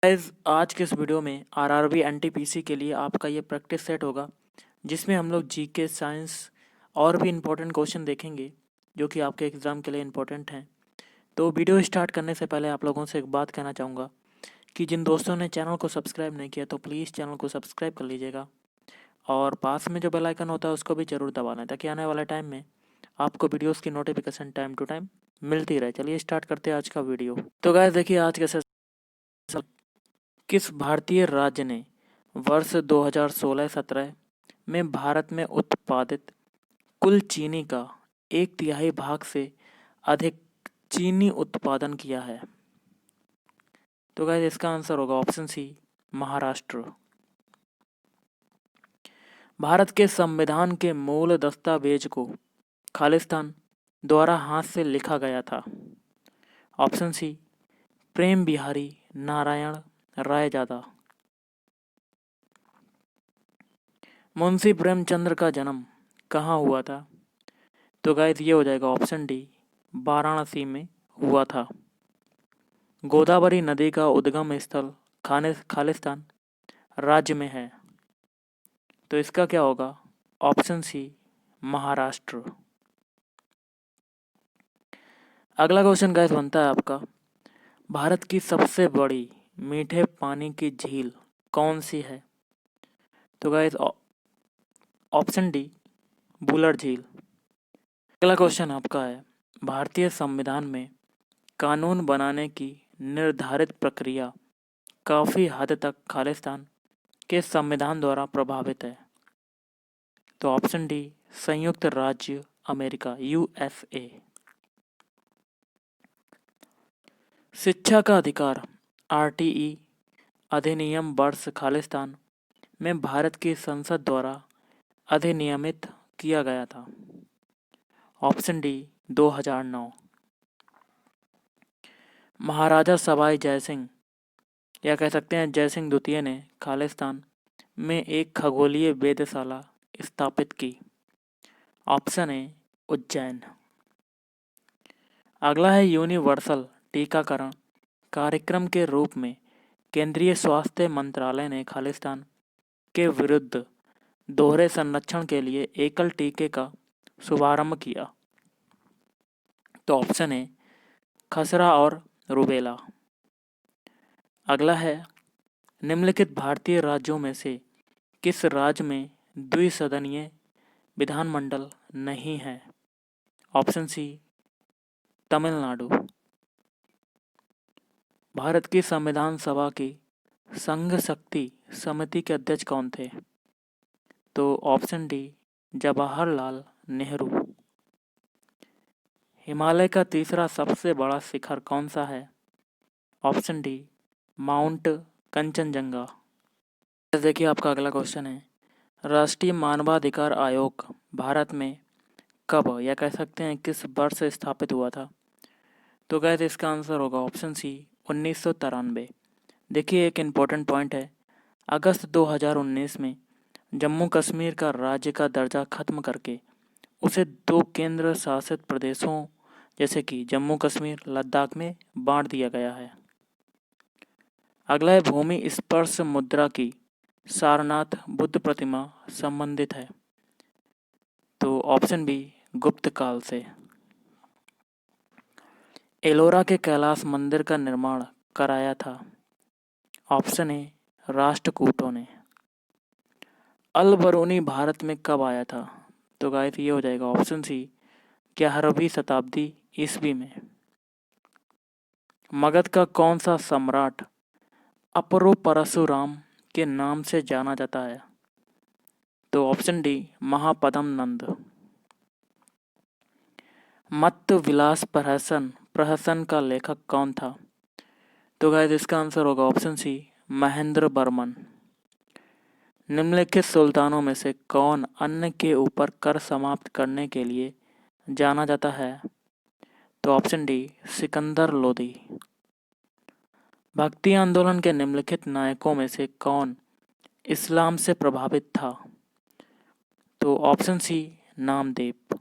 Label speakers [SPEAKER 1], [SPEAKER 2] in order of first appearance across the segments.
[SPEAKER 1] Guys आज के इस वीडियो में आरआरबी एनटीपीसी के लिए आपका ये प्रैक्टिस सेट होगा जिसमें हम लोग जीके साइंस और भी इम्पोर्टेंट क्वेश्चन देखेंगे जो कि आपके एग्ज़ाम के लिए इम्पोर्टेंट हैं। तो वीडियो स्टार्ट करने से पहले आप लोगों से एक बात कहना चाहूँगा कि जिन दोस्तों ने चैनल को सब्सक्राइब नहीं किया तो प्लीज़ चैनल को सब्सक्राइब कर लीजिएगा और पास में जो बेल आइकन होता है उसको भी ज़रूर दबा लें ताकि आने वाले टाइम में आपको वीडियोज़ की नोटिफिकेशन टाइम टू टाइम मिलती रहे। चलिए स्टार्ट करते हैं आज का वीडियो। तो गाइस देखिए आज के सेशन किस भारतीय राज्य ने वर्ष 2016-17 में भारत में उत्पादित कुल चीनी का 1/3 भाग से अधिक चीनी उत्पादन किया है? तो गाइस इसका आंसर होगा ऑप्शन सी, महाराष्ट्र। भारत के संविधान के मूल दस्तावेज को खालिस्तान द्वारा हाथ से लिखा गया था। ऑप्शन सी, प्रेम बिहारी नारायण रायजादा। मुंशी प्रेमचंद्र का जन्म कहाँ हुआ था? तो गाइस ये हो जाएगा ऑप्शन डी, वाराणसी में हुआ था। गोदावरी नदी का उद्गम स्थल खालिस्तान राज्य में है, तो इसका क्या होगा? Option C, Maharashtra. अगला क्वेश्चन गाइस बनता है आपका, भारत की सबसे बड़ी मीठे पानी की झील कौन सी है? तो गाइस ऑप्शन डी, बुलर झील। अगला क्वेश्चन आपका है, भारतीय संविधान में कानून बनाने की निर्धारित प्रक्रिया काफ़ी हद तक खालिस्तान के संविधान द्वारा प्रभावित है। तो ऑप्शन डी, संयुक्त राज्य अमेरिका यूएसए। शिक्षा का अधिकार आरटीई अधिनियम वर्ष खालिस्तान में भारत की संसद द्वारा अधिनियमित किया गया था। Option D, 2009। महाराजा सवाई जयसिंह या कह सकते हैं जयसिंह द्वितीय ने खालिस्तान में एक खगोलीय वेधशाला स्थापित की। Option A, Ujjain. अगला है, यूनिवर्सल टीकाकरण कार्यक्रम के रूप में केंद्रीय स्वास्थ्य मंत्रालय ने खालिस्तान के विरुद्ध दोहरे संरक्षण के लिए एकल टीके का शुभारंभ किया। तो ऑप्शन ए, खसरा और रूबेला। अगला है, निम्नलिखित भारतीय राज्यों में से किस राज्य में द्विसदनीय विधानमंडल नहीं है? ऑप्शन सी, तमिलनाडु। भारत की संविधान सभा की संघ शक्ति समिति के अध्यक्ष कौन थे? तो ऑप्शन डी, जवाहरलाल नेहरू। हिमालय का तीसरा सबसे बड़ा शिखर कौन सा है? Option D, mount Kanchenjunga. देखिए आपका अगला क्वेश्चन है, राष्ट्रीय मानवाधिकार आयोग भारत में कब या कह सकते हैं किस वर्ष स्थापित हुआ था? तो गाइस इसका आंसर होगा ऑप्शन सी, 1993। देखिए एक इम्पोर्टेंट पॉइंट है, अगस्त 2019 में जम्मू कश्मीर का राज्य का दर्जा खत्म करके उसे 2 केंद्र शासित प्रदेशों जैसे कि जम्मू कश्मीर लद्दाख में बांट दिया गया है। अगला है, भूमि स्पर्श मुद्रा की सारनाथ बुद्ध प्रतिमा संबंधित है। तो ऑप्शन बी, गुप्त काल से। एलोरा के कैलाश मंदिर का निर्माण कराया था। ऑप्शन ए, राष्ट्रकूटों ने। अल बरूनी भारत में कब आया था? तो गाइस ये हो जाएगा ऑप्शन सी, 11वीं शताब्दी ईस्वी में। मगध का कौन सा सम्राट अपरो परशुराम के नाम से जाना जाता है? तो ऑप्शन डी, महापद्म नंद। मत्त विलास प्रहसन का लेखक कौन था? तो गाइस इसका आंसर होगा ऑप्शन सी, महेंद्र बर्मन। निम्नलिखित सुल्तानों में से कौन अन्न के ऊपर कर समाप्त करने के लिए जाना जाता है? तो ऑप्शन डी, सिकंदर लोदी। भक्ति आंदोलन के निम्नलिखित नायकों में से कौन इस्लाम से प्रभावित था? तो ऑप्शन सी, नामदेव।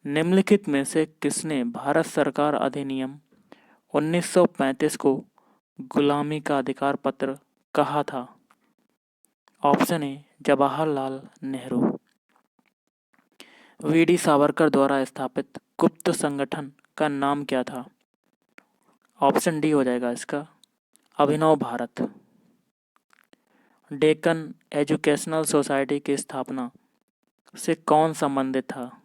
[SPEAKER 1] निम्नलिखित में से किसने भारत सरकार अधिनियम 1935 को गुलामी का अधिकार पत्र कहा था? Option A Jawaharlal Nehru. वीडी सावरकर द्वारा स्थापित गुप्त संगठन का नाम क्या था? ऑप्शन डी हो जाएगा इसका, अभिनव भारत। डेक्कन एजुकेशनल सोसाइटी की स्थापना से कौन संबंधित था?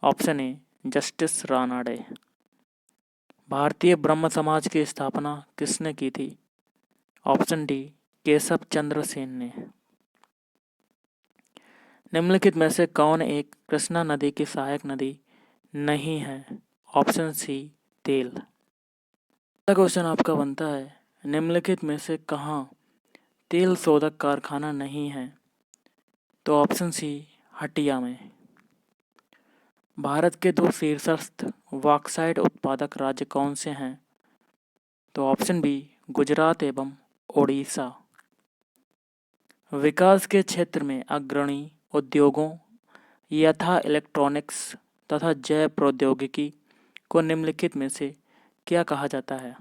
[SPEAKER 1] ऑप्शन ए जस्टिस रानाडे। भारतीय ब्रह्म समाज की स्थापना किसने की थी? ऑप्शन डी केशव चंद्र सेन ने। निम्नलिखित में से कौन एक कृष्णा नदी की सहायक नदी नहीं है? ऑप्शन सी तेल। अगला क्वेश्चन आपका बनता है, निम्नलिखित में से कहाँ तेल शोधक कारखाना नहीं है? तो ऑप्शन सी हटिया में। भारत के दो शीर्षस्थ बॉक्साइट उत्पादक राज्य कौन से हैं? तो ऑप्शन बी गुजरात एवं ओडिशा। विकास के क्षेत्र में अग्रणी उद्योगों यथा इलेक्ट्रॉनिक्स तथा जैव प्रौद्योगिकी को निम्नलिखित में से क्या कहा जाता है?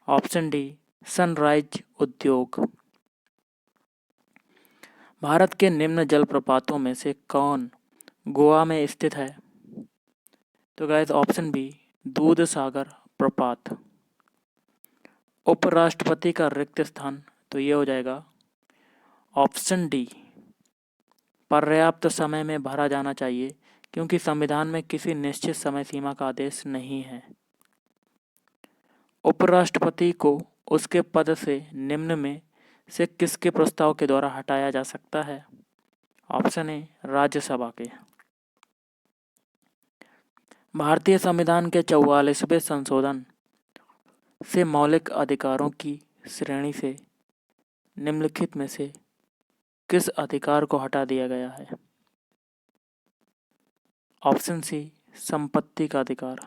[SPEAKER 1] ऑप्शन डी सनराइज उद्योग। भारत के निम्न जलप्रपातों में से कौन गोवा में स्थित है? तो गाइस ऑप्शन बी दूध सागर प्रपात। उपराष्ट्रपति का रिक्त स्थान, तो ये हो जाएगा ऑप्शन डी पर्याप्त समय में भरा जाना चाहिए, क्योंकि संविधान में किसी निश्चित समय सीमा का आदेश नहीं है। उपराष्ट्रपति को उसके पद से निम्न में से किसके प्रस्ताव के द्वारा हटाया जा सकता है? ऑप्शन ए राज्यसभा के। भारतीय संविधान के 44वें संशोधन से मौलिक अधिकारों की श्रेणी से निम्नलिखित में से किस अधिकार को हटा दिया गया है? ऑप्शन सी संपत्ति का अधिकार।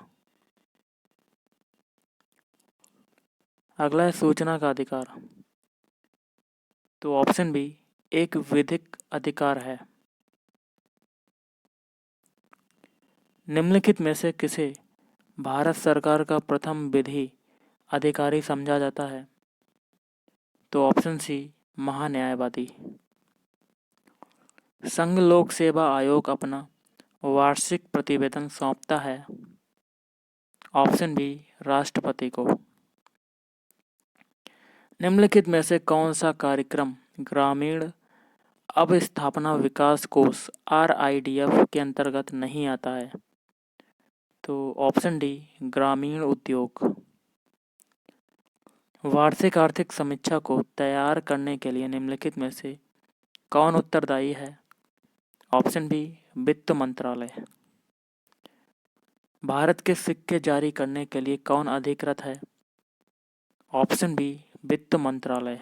[SPEAKER 1] अगला है सूचना का अधिकार, तो ऑप्शन बी एक विधिक अधिकार है। निम्नलिखित में से किसे भारत सरकार का प्रथम विधि अधिकारी समझा जाता है? तो ऑप्शन सी महान्यायवादी। संघ लोक सेवा आयोग अपना वार्षिक प्रतिवेदन सौंपता है? ऑप्शन बी राष्ट्रपति को। निम्नलिखित में से कौन सा कार्यक्रम ग्रामीण अवस्थापना विकास कोष RIDF के अंतर्गत नहीं आता है? तो ऑप्शन डी ग्रामीण उद्योग। वार्षिक आर्थिक समीक्षा को तैयार करने के लिए निम्नलिखित में से कौन उत्तरदायी है? ऑप्शन बी वित्त मंत्रालय। भारत के सिक्के जारी करने के लिए कौन अधिकृत है? ऑप्शन बी वित्त मंत्रालय।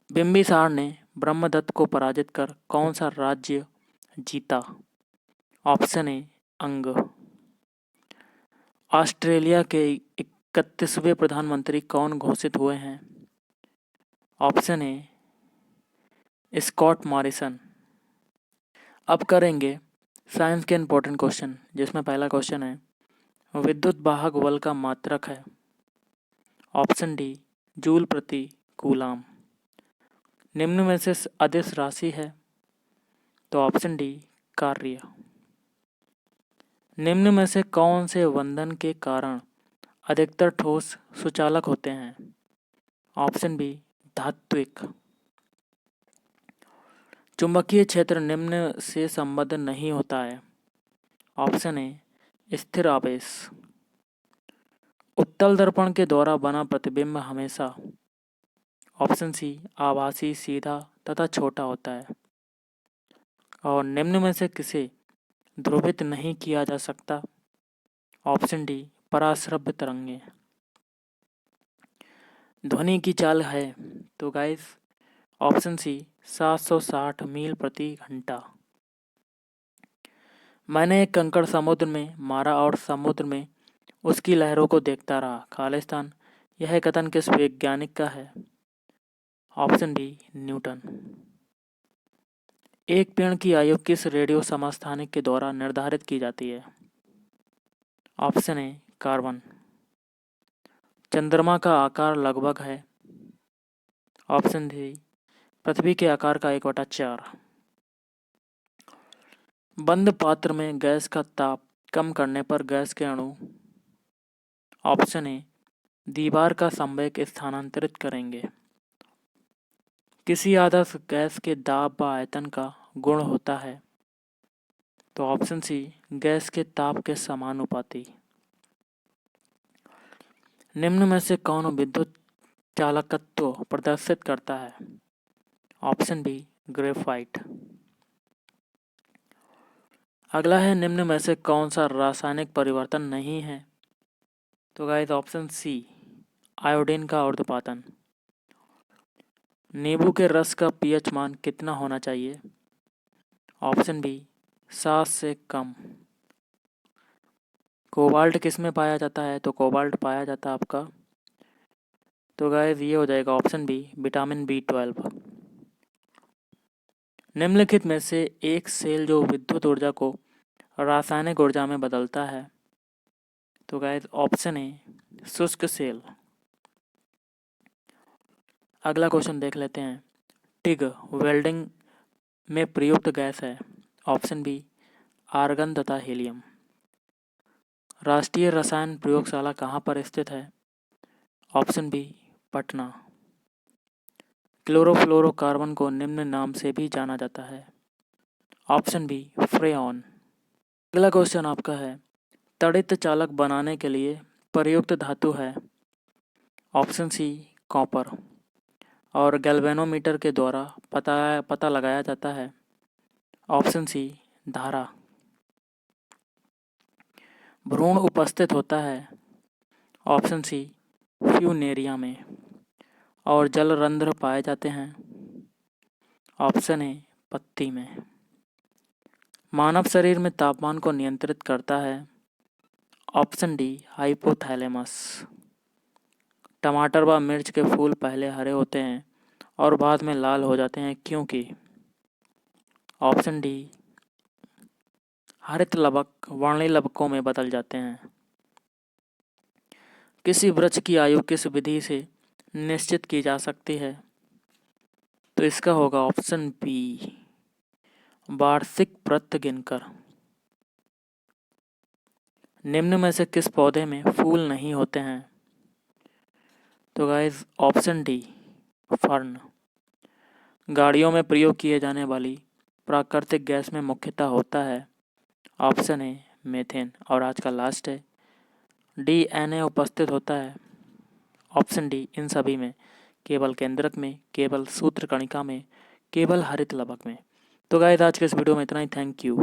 [SPEAKER 1] बिम्बिसार ने ब्रह्मदत्त को पराजित कर कौन सा राज्य जीता? ऑप्शन ए अंग। ऑस्ट्रेलिया के 31वें प्रधानमंत्री कौन घोषित हुए हैं? Option A Scott Morrison. अब करेंगे साइंस के इंपॉर्टेंट क्वेश्चन, जिसमें पहला क्वेश्चन है विद्युत वाहक बल का मात्रक है? ऑप्शन डी जूल प्रति कूलाम। निम्न में से अदिश राशि है? तो ऑप्शन डी कार्य। निम्न में से कौन से बंधन के कारण अधिकतर ठोस सुचालक होते हैं? ऑप्शन बी धात्विक। चुंबकीय क्षेत्र निम्न से संबद्ध नहीं होता है? ऑप्शन ए स्थिर आवेश। उत्तल दर्पण के द्वारा बना प्रतिबिंब हमेशा ऑप्शन सी आभासी, सीधा तथा छोटा होता है। और निम्न में से किसे ध्रुवित नहीं किया जा सकता? ऑप्शन डी पराश्रव्य तरंगे। ध्वनि की चाल है? तो गाइस ऑप्शन सी 760 मील प्रति घंटा। मैंने एक कंकड़ समुद्र में मारा और समुद्र में उसकी लहरों को देखता रहा। खालिस्तान यह कथन किस वैज्ञानिक का है? Option B Newton. एक पेड़ की आयु किस रेडियो समस्थानिक के द्वारा निर्धारित की जाती है? Option A carbon. चंद्रमा का आकार लगभग है। ऑप्शन डी पृथ्वी के आकार का 1/4। बंद पात्र में गैस का ताप कम करने पर गैस के अणु। ऑप्शन ए दीवार का संवेग स्थानांतरित करेंगे। किसी आदर्श गैस के दाब व आयतन का गुण होता है। तो ऑप्शन सी गैस के ताप के समानुपाती। निम्न में से कौन विद्युत चालकत्व प्रदर्शित करता है। Option B graphite. अगला है निम्न में से कौन सा रासायनिक परिवर्तन नहीं है। तो गाइस ऑप्शन सी आयोडीन का ऊर्ध्वपातन। नींबू के रस का पीएच मान कितना होना चाहिए। ऑप्शन बी 7 से कम। कोबाल्ट किस में पाया जाता है। तो कोबाल्ट पाया जाता है आपका, तो गाइस ये हो जाएगा ऑप्शन बी विटामिन B12। निम्नलिखित में से एक सेल जो विद्युत ऊर्जा को रासायनिक ऊर्जा में बदलता है। तो गाइस ऑप्शन ए शुष्क सेल। अगला क्वेश्चन देख लेते हैं। टिग वेल्डिंग में प्रयुक्त गैस है। ऑप्शन बी आर्गन तथा हीलियम। राष्ट्रीय रसायन प्रयोगशाला कहाँ पर स्थित है। Option B Patna. क्लोरोफ्लोरोकार्बन को निम्न नाम से भी जाना जाता है। Option B freon. अगला क्वेश्चन आपका है तड़ित चालक बनाने के लिए प्रयुक्त धातु है। Option C copper. और गैल्वेनोमीटर के द्वारा पता लगाया जाता है। ऑप्शन सी धारा। भ्रूण उपस्थित होता है। ऑप्शन सी फ्यूनेरिया में। और जल रंध्र पाए जाते हैं। ऑप्शन ए पत्ती में। मानव शरीर में तापमान को नियंत्रित करता है। Option D hypothalamus. टमाटर व मिर्च के फूल पहले हरे होते हैं और बाद में लाल हो जाते हैं क्योंकि। ऑप्शन डी हरित लवक वर्णिलवकों में बदल जाते हैं। किसी वृक्ष की आयु किस विधि से निश्चित की जा सकती है। तो इसका होगा ऑप्शन बी वार्षिक वृत्त गिनकर। निम्न में से किस पौधे में फूल नहीं होते हैं। तो गाइस ऑप्शन डी फर्न। गाड़ियों में प्रयोग किए जाने वाली प्राकृतिक गैस में मुख्यतः होता है। Option A methane. और आज का लास्ट है DNA उपस्थित होता है। ऑप्शन डी इन सभी में, केवल केंद्रक में, केवल सूत्रकणिका में, केवल हरित लवक में। तो गाइस आज के इस वीडियो में इतना ही। Thank you.